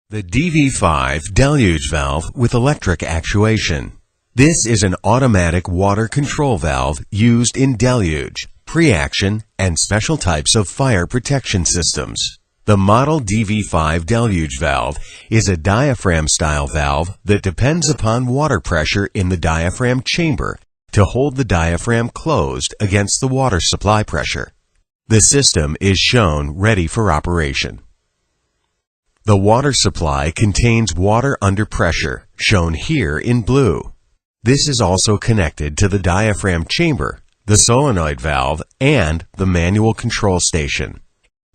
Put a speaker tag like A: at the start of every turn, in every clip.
A: The DV5 deluge valve with electric actuation. This is an automatic water control valve used in deluge, pre-action, and special types of fire protection systems. The model DV5 deluge valve is a diaphragm-style valve that depends upon water pressure in the diaphragm chamber to hold the diaphragm closed against the water supply pressure. The system is shown ready for operation. The water supply contains water under pressure, shown here in blue. This is also connected to the diaphragm chamber, the solenoid valve, and the manual control station.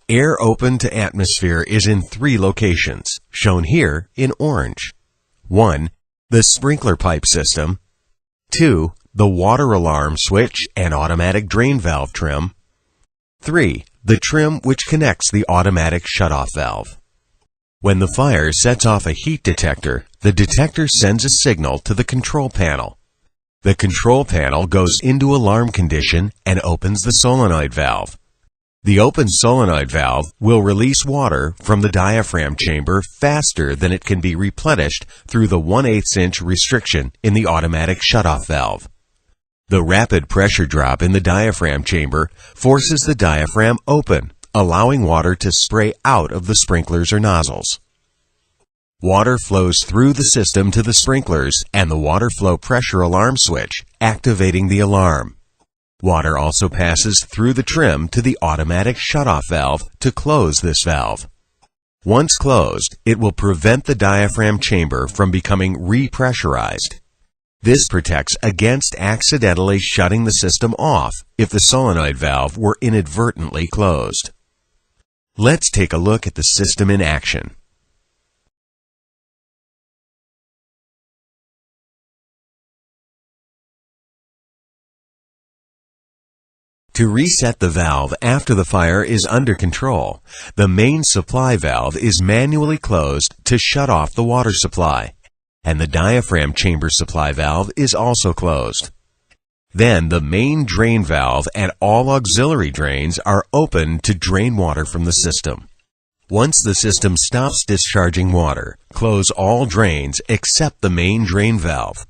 A: Air open to atmosphere is in 3 locations, shown here in orange. 1. The sprinkler pipe system. 2. The water alarm switch and automatic drain valve trim. 3. The trim which connects the automatic shutoff valve. When the fire sets off a heat detector, the detector sends a signal to the control panel. The control panel goes into alarm condition and opens the solenoid valve. The open solenoid valve will release water from the diaphragm chamber faster than it can be replenished through the 1/8 inch restriction in the automatic shutoff valve. The rapid pressure drop in the diaphragm chamber forces the diaphragm open, allowing water to spray out of the sprinklers or nozzles. Water flows through the system to the sprinklers and the water flow pressure alarm switch, activating the alarm. Water also passes through the trim to the automatic shutoff valve to close this valve. Once closed, it will prevent the diaphragm chamber from becoming repressurized. This protects against accidentally shutting the system off if the solenoid valve were inadvertently closed. Let's take a look at the system in action. To reset the valve after the fire is under control, the main supply valve is manually closed to shut off the water supply, and the diaphragm chamber supply valve is also closed. Then the main drain valve and all auxiliary drains are open to drain water from the system. Once the system stops discharging water, close all drains except the main drain valve.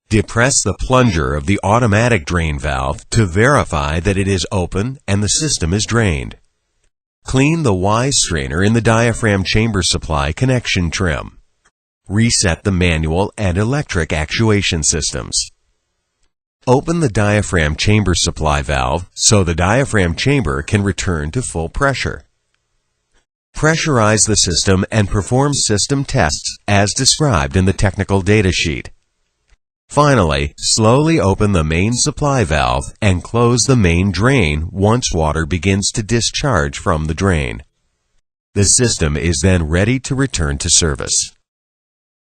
A: Depress the plunger of the automatic drain valve to verify that it is open and the system is drained. Clean the Y strainer in the diaphragm chamber supply connection trim. Reset the manual and electric actuation systems. Open the diaphragm chamber supply valve so the diaphragm chamber can return to full pressure. Pressurize the system and perform system tests as described in the technical data sheet. Finally, slowly open the main supply valve and close the main drain once water begins to discharge from the drain. The system is then ready to return to service.